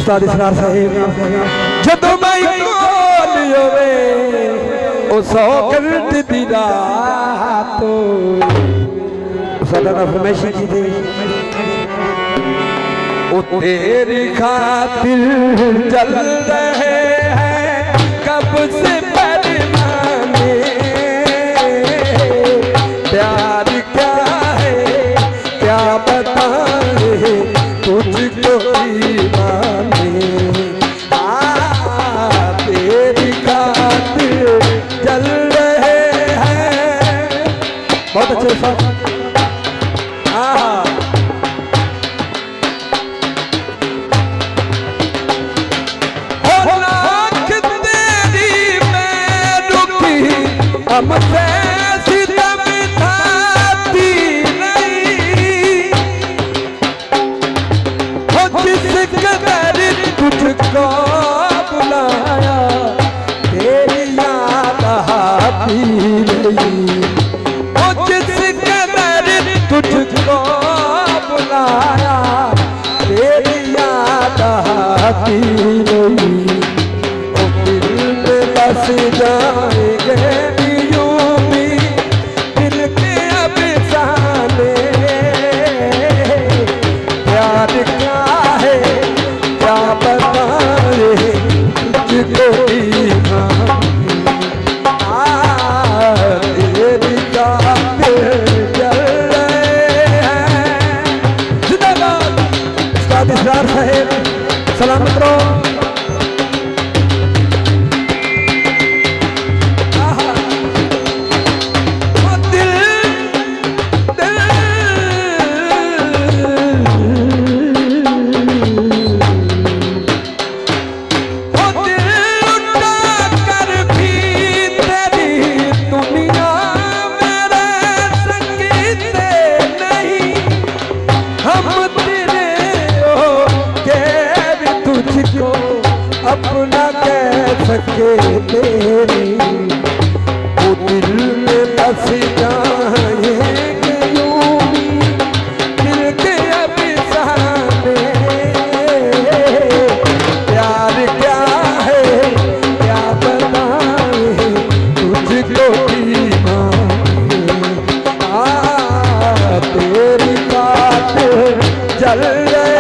उस्ताद इसरार साहिब जदों मैं कोल होवे ओ 100 करत दी रात उस्ताद दा फरमाइश की थी ओ तेरी खातिर चल रहे हैं कब से परवाने प्यार क्या है क्या बताए तुझको दीवाने तेरी खातिर चल रहे हैं। बहुत अच्छे सर हमसे सितम थाती नहीं हो जिस कदर तुझको बुलाया तेरी याद आती नहीं हो जिस कदर तुझको बुलाया तेरी याद आती नहीं ओ दिल में बस जाएंगे सलामत रहो। अपना कह सके तेरी वो दिल में बस जाएंगे यूं ही दिल के अफसाने प्यार क्या है क्या बताए तुझको दीवाने तेरी बात चल रहे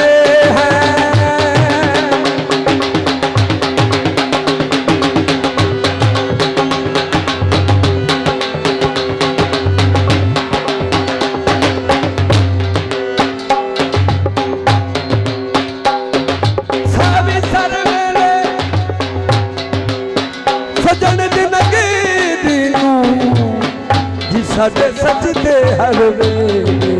साडे सजदे हर वेले